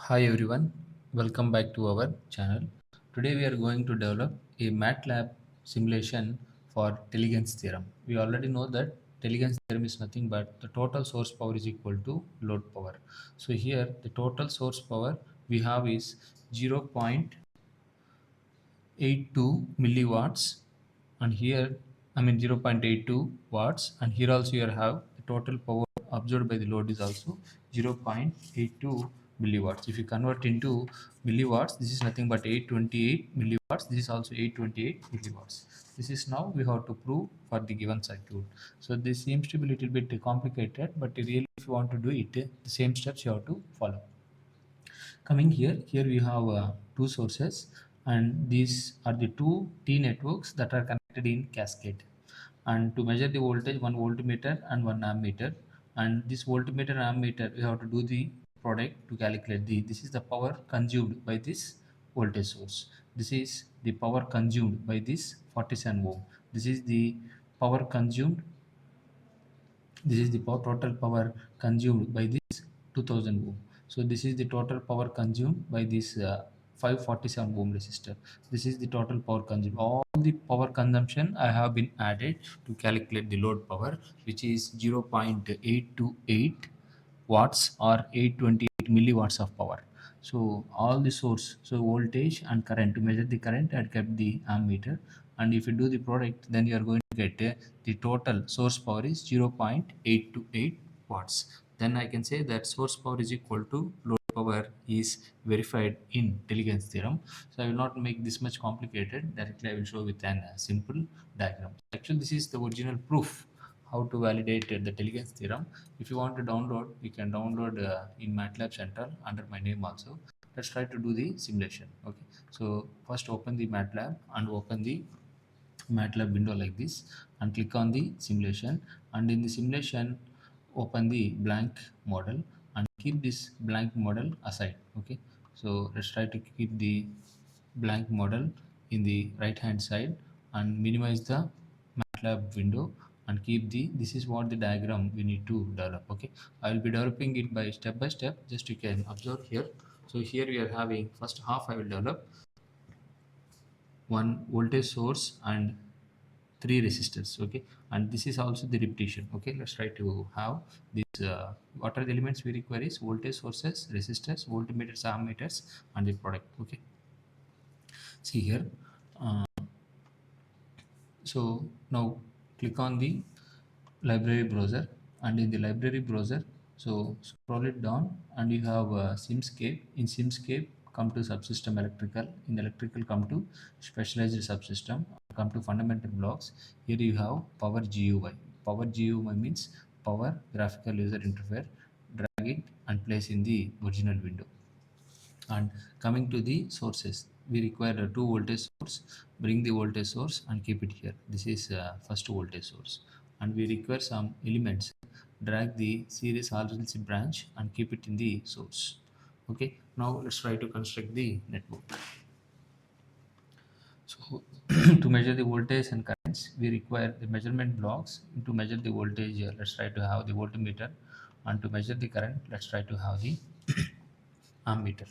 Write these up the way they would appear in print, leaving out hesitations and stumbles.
Hi everyone, welcome back to our channel. Today we are going to develop a MATLAB simulation for Tellegen's theorem. We already know that Tellegen's theorem is nothing but the total source power is equal to load power. So here the total source power we have is 0.82 milliwatts, and here 0.82 watts, and here also you have the total power absorbed by the load is also 0.82 milliwatts. If you convert into milliwatts, this is nothing but 828 milliwatts. This is also 828 milliwatts. This is now we have to prove for the given circuit. So this seems to be a little bit complicated, but really if you want to do it, the same steps you have to follow. Coming here we have two sources, and these are the two T networks that are connected in cascade. And to measure the voltage, one voltmeter and one ammeter. And this voltmeter and ammeter, we have to do the product to calculate this is the power consumed by this voltage source. This is the power consumed by this 47 ohm. This is the power consumed, this is the total power consumed by this 2000 ohm. So this is the total power consumed by this 547 ohm resistor. This is the total power consumed. All the power consumption I have been added to calculate the load power, which is 0.828 watts or 828 milliwatts of power. So all the source, so voltage and current, to measure the current I kept the ammeter, and if you do the product, then you are going to get the total source power is 0.828 watts. Then I can say that source power is equal to load power is verified in Tellegen's theorem. So I will not make this much complicated. Directly I will show with an simple diagram. Actually this is the original proof how to validate the Tellegen's theorem. If you want to download, you can download in MATLAB Central under my name also. Let's try to do the simulation. Okay, so first open the MATLAB and open the MATLAB window like this, and click on the simulation, and in the simulation open the blank model and keep this blank model aside. Okay, so let's try to keep the blank model in the right hand side and minimize the MATLAB window and keep the, this is what the diagram we need to develop. Okay, I will be developing it by step, just you can observe here. So here we are having first half I will develop one voltage source and three resistors. Okay, and this is also the repetition. Okay, let's try to have this what are the elements we require is voltage sources, resistors, voltmeters, ammeters, and the product. Okay, see here. uh, so now click on the library browser, and in the library browser, so scroll it down and you have Simscape. In Simscape, come to subsystem electrical. In electrical, come to specialized subsystem, come to fundamental blocks. Here you have power GUI. Power GUI means power graphical user interface. Drag it and place in the original window. And coming to the sources, we require a two voltage source. Bring the voltage source and keep it here. This is first voltage source, and we require some elements. Drag the series RLC branch and keep it in the source. Okay, now let's try to construct the network. So to measure the voltage and currents, we require the measurement blocks. To measure the voltage, let's try to have the voltmeter, and to measure the current, let's try to have the ammeter.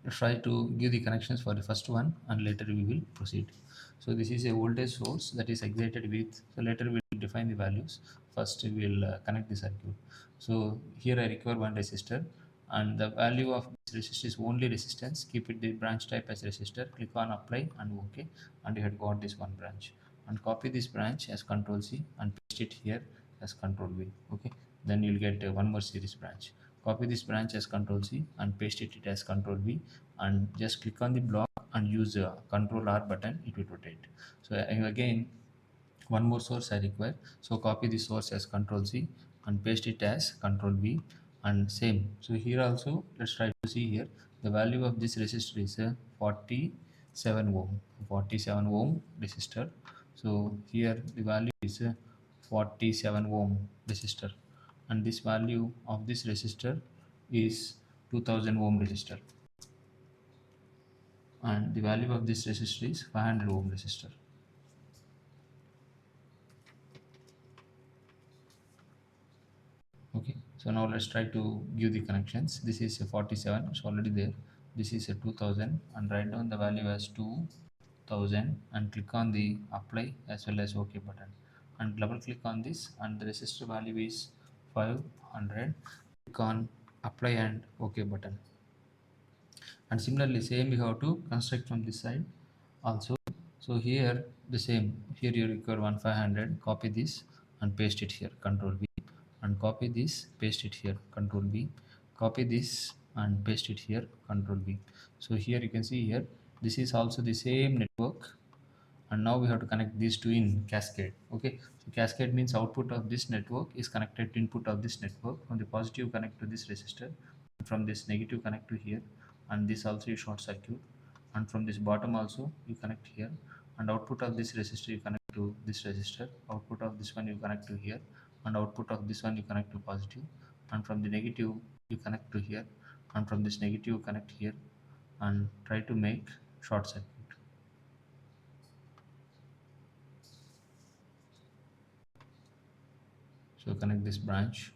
Try to give the connections for the first one, and later we will proceed. So this is a voltage source that is excited with, so later we will define the values. First we will connect the circuit. So here I require one resistor, and the value of this resistor is only resistance. Keep it the branch type as resistor. Click on apply and OK, and you had got this one branch. And copy this branch as control C and paste it here as control V. Okay, then you'll get one more series branch. Copy this branch as control C and paste it as control V, and just click on the block and use control R button, it will rotate. So again one more source I require, so copy the source as control C and paste it as control V, and same. So here also let's try to see here the value of this resistor is 47 ohm, 47 ohm resistor. So here the value is 47 ohm resistor, and this value of this resistor is 2000 ohm resistor, and the value of this resistor is 500 ohm resistor. Okay, So now let's try to give the connections. This is a 47, it's already there. This is a 2000, and write down the value as 2000 and click on the apply as well as OK button, and double click on this, and the resistor value is 500. Click on apply and OK button. And similarly same you have to construct from this side also. So here the same, here you require 1500, copy this and paste it here, control V, and copy this, paste it here, control V, copy this and paste it here, control V. So here you can see here, this is also the same network, and now we have to connect these two in cascade. Okay, so cascade means output of this network is connected to input of this network. From the positive connect to this resistor, from this negative connect to here, and this also you short circuit, and from this bottom also you connect here, and output of this resistor you connect to this resistor, output of this one you connect to here, and output of this one you connect to positive, and from the negative you connect to here, and from this negative you connect here, and try to make short circuit. So connect this branch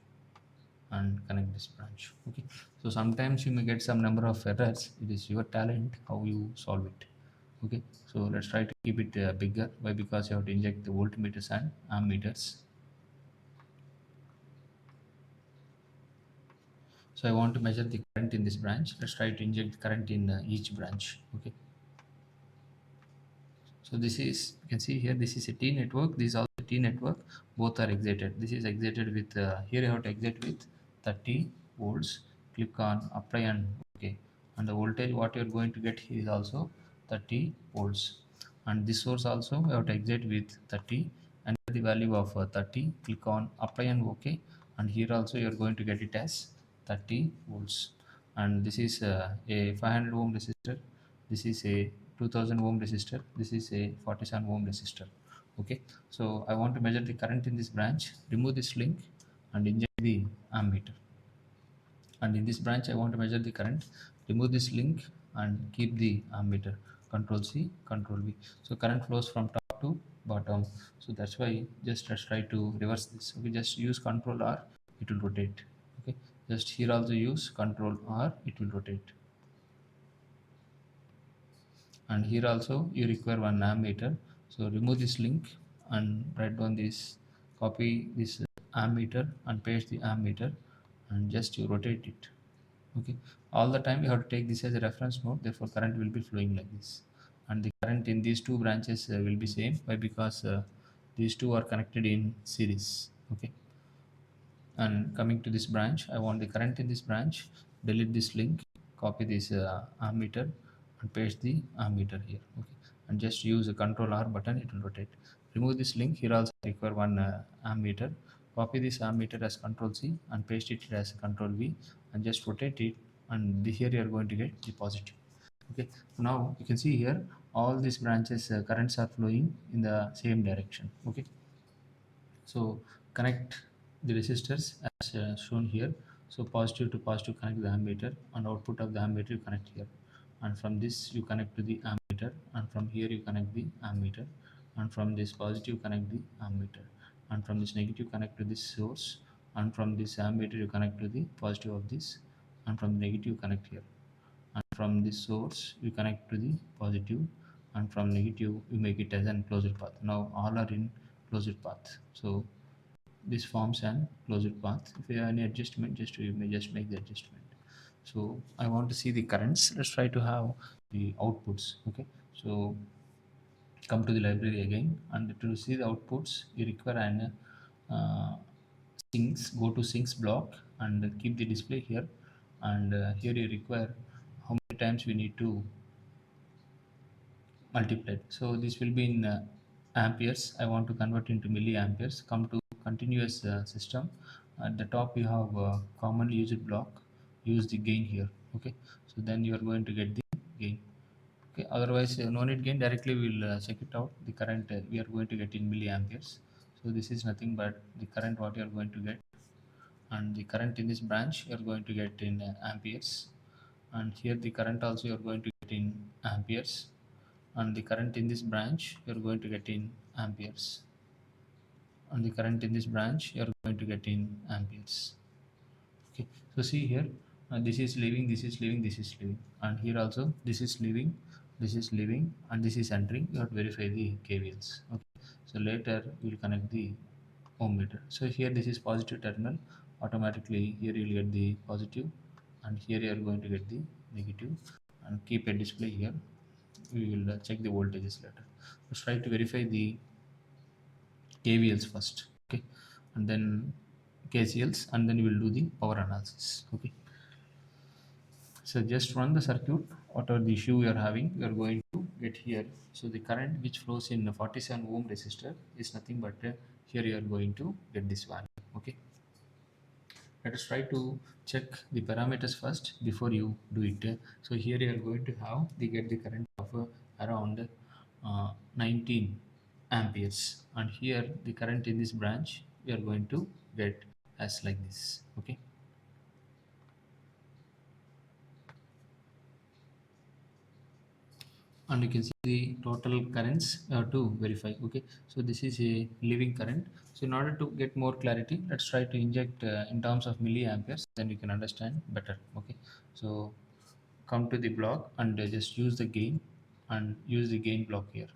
and connect this branch. Okay, so sometimes you may get some number of errors. It is your talent how you solve it. Okay, so let's try to keep it bigger. Why? Because you have to inject the voltmeters and ammeters. So I want to measure the current in this branch. Let's try to inject current in each branch. Okay, so this is, you can see here, this is a T network, this is also a T network, both are excited. This is excited with here you have to exit with 30 volts. Click on apply and OK, and the voltage what you are going to get here is also 30 volts, and this source also you have to exit with 30, and the value of 30, click on apply and OK, and here also you are going to get it as 30 volts. And this is a 500 ohm resistor, this is a 2000 ohm resistor, this is a 47 ohm resistor. Okay, so I want to measure the current in this branch. Remove this link and inject the ammeter, and in this branch I want to measure the current. Remove this link and keep the ammeter, control C, control V. So current flows from top to bottom, so that's why just let's try to reverse this. Okay, just use control R, it will rotate. Okay, just here also use control R, it will rotate. And here also you require one ammeter, so remove this link and write down this, copy this ammeter and paste the ammeter, and just you rotate it. Okay, all the time you have to take this as a reference node, therefore current will be flowing like this, and the current in these two branches will be same. Why? Because these two are connected in series. Okay, and coming to this branch, I want the current in this branch. Delete this link, copy this ammeter and paste the ammeter here. Okay, and just use a control R button, it will rotate. Remove this link, here also require one ammeter. Copy this ammeter as control C and paste it as control V, and just rotate it, and here you are going to get the positive. Okay, now you can see here all these branches currents are flowing in the same direction. Okay, so connect the resistors as shown here. So positive to positive connect the ammeter, and output of the ammeter you connect here, and from this you connect to the ammeter, and from here you connect the ammeter, and from this positive connect the ammeter, and from this negative connect to this source, and from this ammeter you connect to the positive of this, and from negative connect here, and from this source you connect to the positive, and from negative you make it as an closed path. Now all are in closed path, so this forms an closed path. If you have any adjustment, just you may just make the adjustment. So I want to see the currents. Let's try to have the outputs. Okay, so come to the library again, and to see the outputs you require an sinks. Go to sinks block and keep the display here, and here you require how many times we need to multiplied. So this will be in amperes. I want to convert into milliamperes. Come to continuous system. At the top you have commonly used block. Use the gain here. Okay. So then you are going to get the gain. Okay. Otherwise, no need gain. Directly we will check it out. The current we are going to get in milliamperes. So this is nothing but the current what you are going to get, and the current in this branch you are going to get in amperes, and here the current also you are going to get in amperes, and the current in this branch you are going to get in amperes, and the current in this branch you are going to get in amperes. Okay, so see here, this is leaving, this is leaving, this is leaving, and here also this is leaving, this is leaving, and this is entering. You have to verify the kvls. Okay, so later we will connect the ohm meter. So here this is positive terminal, automatically here you will get the positive, and here you are going to get the negative, and keep a display here. We will check the voltages later. Let's try to verify the kvls first. Okay, and then kcls, and then we will do the power analysis. Okay, so just run the circuit. Whatever the issue we are having, we are going to get here. So the current which flows in a 47 ohm resistor is nothing but here you are going to get this value. Okay, let us try to check the parameters first before you do it. So here you are going to have the get the current of around 19 amperes, and here the current in this branch we are going to get as like this. Okay, and you can see the total currents to verify. Okay, so this is a leaving current. So in order to get more clarity, let's try to inject in terms of milliamperes, then you can understand better. Okay, so come to the block and just use the gain, and use the gain block here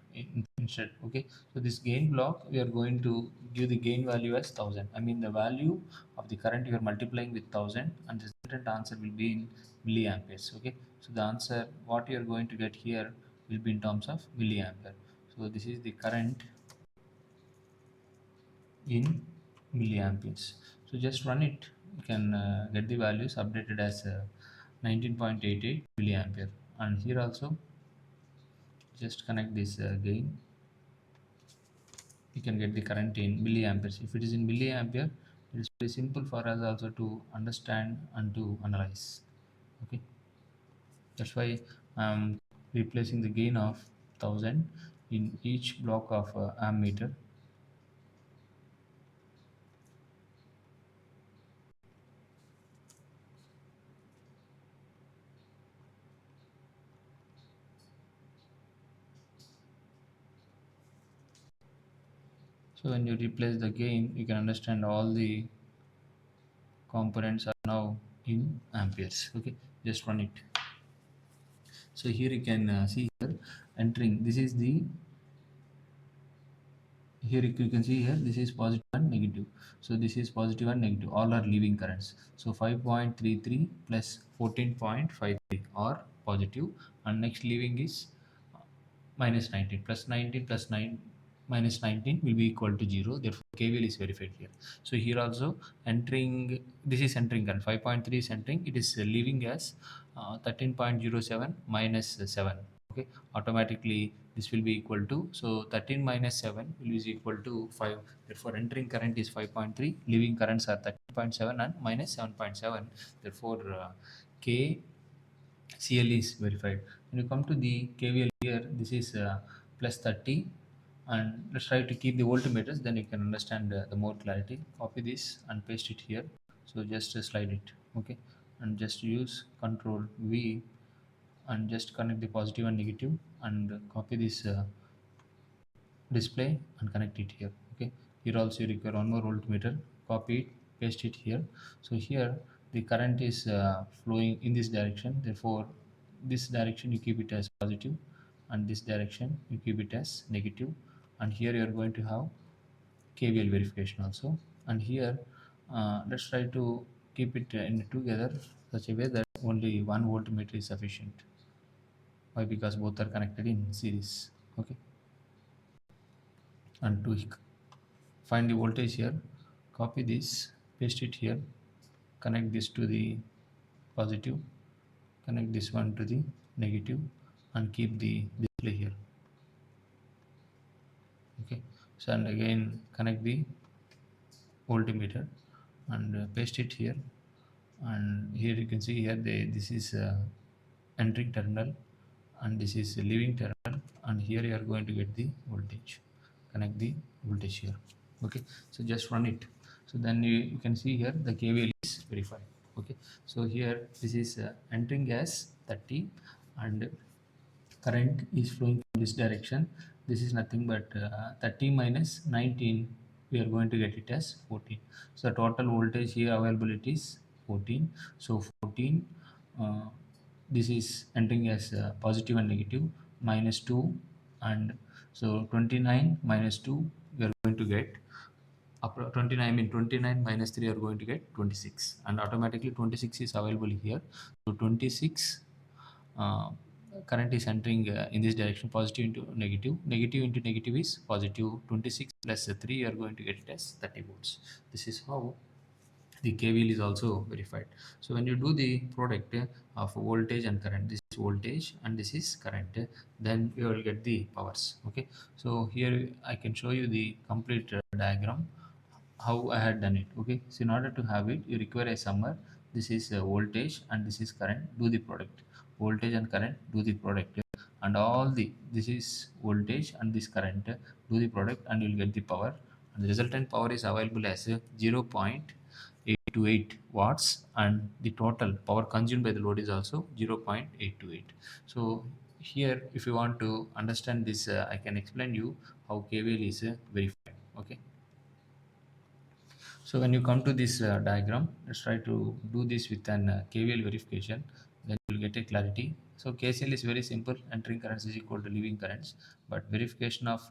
instead. Okay, so this gain block we are going to give the gain value as 1000. I mean the value of the current you are multiplying with 1000, and the resultant answer will be in milliamperes. Okay, so the answer what you are going to get here will be in terms of milliampere. So this is the current in milliamperes. So just run it. You can get the values updated as 19.88 milliampere, and here also just connect this gain. You can get the current in milliamperes. If it is in milliampere, it is very simple for us also to understand and to analyze. Okay, that's why I'm replacing the gain of 1000 in each block of ammeter. So when you replace the gain, you can understand all the components are now in amperes. Okay, just run it. So here you can see here entering. This is the here you can see here this is positive and negative. So this is positive and negative. All are leaving currents. So 5.33 plus 14.53 are positive, and next leaving is minus 19 plus 19 plus 9 minus 19 will be equal to 0. Therefore kvl is verified here. So here also entering, this is entering current 5.3 is entering, it is leaving as 13.07 minus 7. Okay, automatically this will be equal to, so 13 minus 7 will be equal to 5. Therefore entering current is 5.3, leaving currents are 13.7 and minus 7.7. Therefore k CL is verified. When you come to the KVL here, this is plus 30, and let's try to keep the voltmeters, then you can understand the more clarity. Copy this and paste it here. So just slide it. Okay, and just use Control V and just connect the positive and negative, and copy this display and connect it here. Okay, here also you require one more voltmeter. Copy it, paste it here. So here the current is flowing in this direction. Therefore this direction you keep it as positive, and this direction you keep it as negative, and here you are going to have kvl verification also. And here let's try to keep it in together such a way that only one voltmeter is sufficient. Why? Because both are connected in series. Okay, and to find the voltage here, copy this, paste it here, connect this to the positive, connect this one to the negative, and keep the display here. Okay, so and again connect the voltmeter and paste it here, and here you can see here this is entering terminal, and this is leaving terminal, and here you are going to get the voltage. Connect the voltage here. Okay, so just run it. So then you can see here the kvl is verified. Okay, so here this is entering as 30, and current is flowing from this direction. This is nothing but 30 minus 19, we are going to get it as 14. So the total voltage here available it is 14. So 14, uh, this is entering as positive and negative, minus 2, and so 29 minus 2, we are going to get 29. I mean 29 minus 3 are going to get 26, and automatically 26 is available here. So 26, uh, current is entering in this direction, positive into negative, negative into negative is positive. 26 plus 3, you are going to get it as 30 volts. This is how the KVL is also verified. So when you do the product of voltage and current, this is voltage and this is current, then you will get the powers. Okay, so here I can show you the complete diagram how I had done it. Okay, so in order to have it, you require a summer. This is voltage and this is current. Do the product. Voltage and current. Do the product. And all the this is voltage and this current. Do the product and you'll get the power. And the resultant power is available as 0.828 watts, and the total power consumed by the load is also 0.828. So here, if you want to understand this, I can explain you how KVL is verified. Okay. So when you come to this diagram, let's try to do this with an KVL verification. Then you will get a clarity. So KCL is very simple. Entering currents is equal to leaving currents. But verification of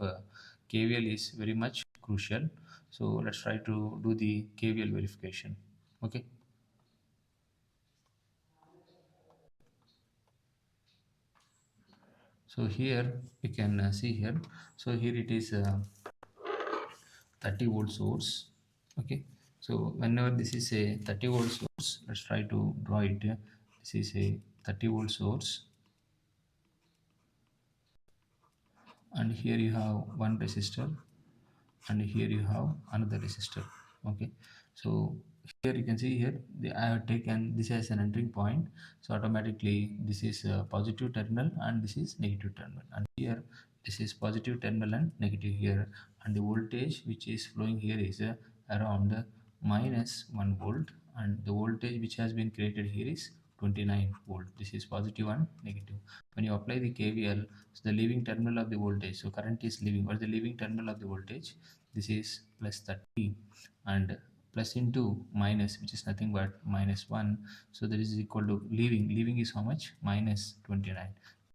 KVL is very much crucial. So let's try to do the KVL verification. Okay. So here you can see here. So here it is 30 volt source. Okay, so whenever this is a 30 volt source, let's try to draw it. This is a 30 volt source, and here you have one resistor, and here you have another resistor. Okay, so here you can see here I have taken this as an entering point, so automatically this is a positive terminal and this is negative terminal, and here this is positive terminal and negative here, and the voltage which is flowing here is around minus 1 volt, and the voltage which has been created here is 29 volt. This is positive and negative. When you apply the KVL, so the leaving terminal of the voltage, so current is leaving, what is the leaving terminal of the voltage? This is plus 30, and plus into minus, which is nothing but minus 1, so that is equal to leaving is how much? Minus 29.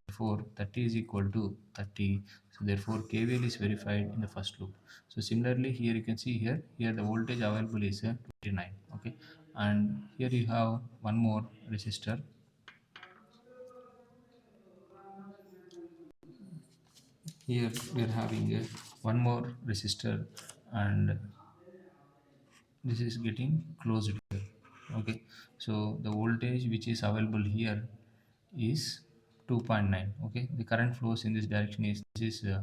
Therefore 30 is equal to 30, so therefore KVL is verified in the first loop. So similarly here you can see here the voltage available is 29. Okay, and here you have one more resistor. Here we are having one more resistor, and this is getting closed here. Okay, so the voltage which is available here is 2.9. Okay, the current flows in this direction is this is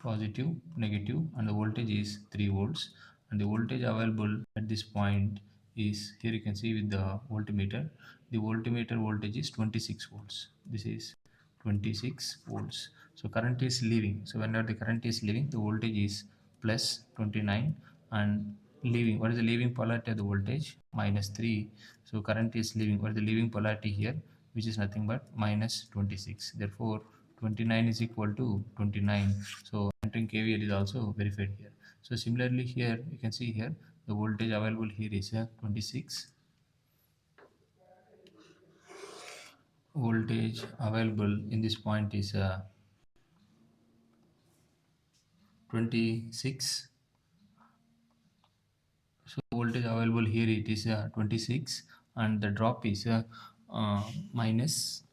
positive, negative, and the voltage is 3 volts, and the voltage available at this point is, here you can see with the voltmeter, the voltmeter voltage is 26 volts. This is 26 volts. So current is leaving, so whenever the current is leaving, the voltage is plus 29, and leaving, what is the leaving polarity of the voltage? Minus 3. So current is leaving, what is the leaving polarity here? Which is nothing but minus 26. Therefore 29 is equal to 29. So entering KVL is also verified here. So similarly here you can see here the voltage available here is 26. Voltage available in this point is 26. So voltage available here it is 26, and the drop is minus.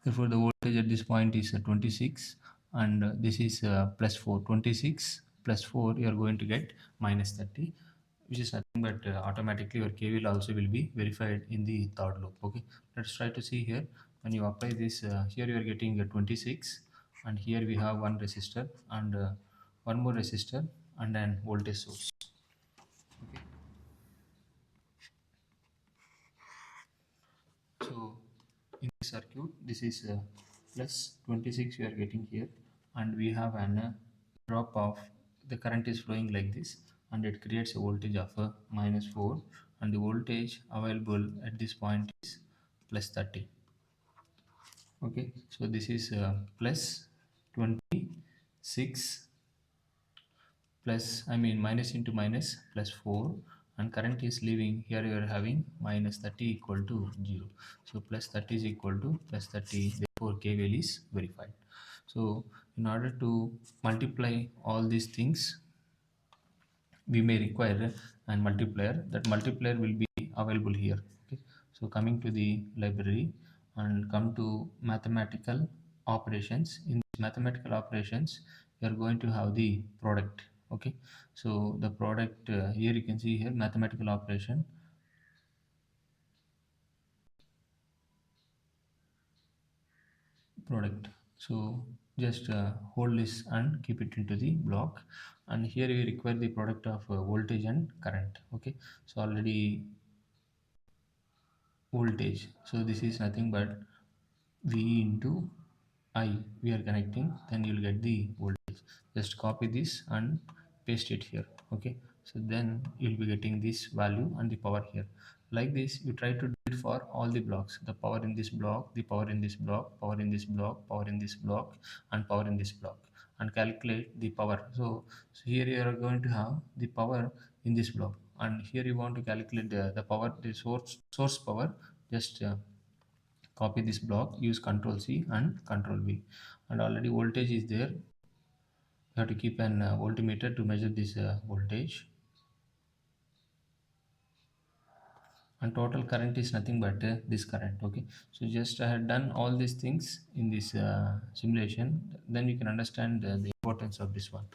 Therefore, the voltage at this point is 26, and this is plus 4. 26 plus 4, you are going to get minus 30, which is nothing but automatically your KVL also will be verified in the third loop. Okay, let's try to see here. When you apply this, here you are getting 26, and here we have one resistor and one more resistor and then voltage source. Okay. So in this circuit, this is plus 26 we are getting here, and we have an drop of, the current is flowing like this, and it creates a voltage of minus 4, and the voltage available at this point is plus 30. Okay, so this is plus 26 plus, I mean minus into minus plus 4, and current is leaving. Here you are having minus 30 equal to 0. So plus 30 is equal to plus 30, therefore K value is verified. So in order to multiply all these things, we may require an multiplier. That multiplier will be available here. Okay, so coming to the library and come to mathematical operations. In mathematical operations, you are going to have the product. Okay, so the product, here you can see here mathematical operation product. So just hold this and keep it into the block, and here we require the product of voltage and current. Okay, so already voltage, so this is nothing but V into I, we are connecting, then you'll get the voltage. Just copy this and paste it here. Okay, so then you'll be getting this value and the power here. Like this you try to do it for all the blocks: the power in this block, the power in this block, power in this block, power in this block, and power in this block, and calculate the power. So here you are going to have the power in this block, and here you want to calculate the power, the source power. Just copy this block, use Ctrl C and Ctrl V, and already voltage is there. You have to keep an voltmeter to measure this voltage, and total current is nothing but this current. Okay, so just I had done all these things in this simulation, then you can understand the importance of this one.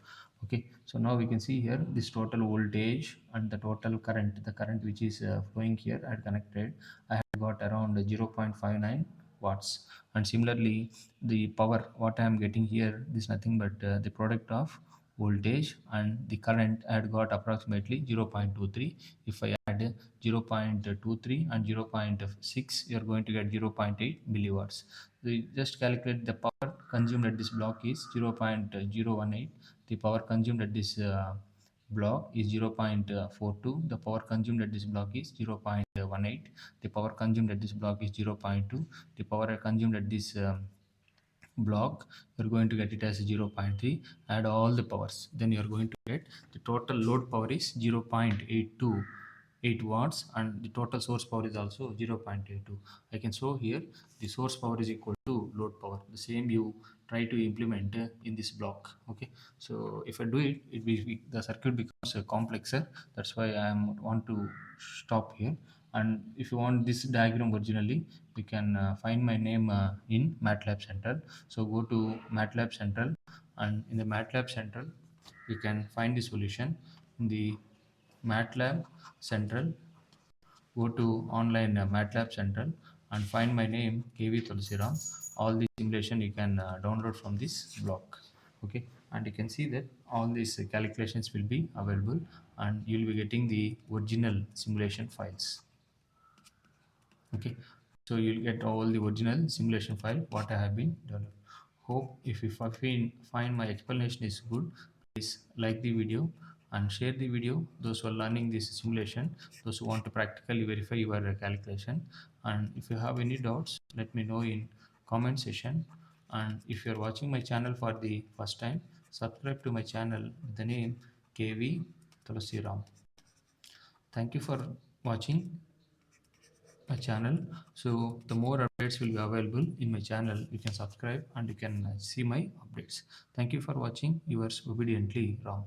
Okay, so now we can see here this total voltage and the total current, the current which is flowing here I had connected. I had got around 0.59 watts, and similarly the power what I am getting here is nothing but the product of voltage and the current. I had got approximately 0.23. If I add 0.23 and 0.6, you are going to get 0.8 milliwatts. So you just calculate the power consumed at this block is 0.018. The power consumed at this block is 0.42. The power consumed at this block is 0.18. The power consumed at this block is 0.2. The power consumed at this block, you're going to get it as 0.3. Add all the powers, then you're going to get the total load power is 0.828 watts, and the total source power is also 0.82. I can show here the source power is equal to load power. The same you try to implement in this block. Okay, so if I do it, the circuit becomes complexer. That's why I want to stop here. And if you want this diagram originally, you can find my name in MATLAB Central. So go to MATLAB Central, and in the MATLAB Central you can find the solution. In the MATLAB Central, go to online MATLAB Central and find my name kvthulasi. All the simulation you can download from this block. Okay, and you can see that all these calculations will be available, and you will be getting the original simulation files. Okay, so you'll get all the original simulation file what I have been developed. Hope if I find my explanation is good, please like the video and share the video. Those who are learning this simulation, those who want to practically verify your calculation, and if you have any doubts, let me know in comment section. And if you are watching my channel for the first time, subscribe to my channel with the name kvthulasi. Thank you for watching my channel. So the more updates will be available in my channel, you can subscribe and you can see my updates. Thank you for watching. Yours obediently, Ram.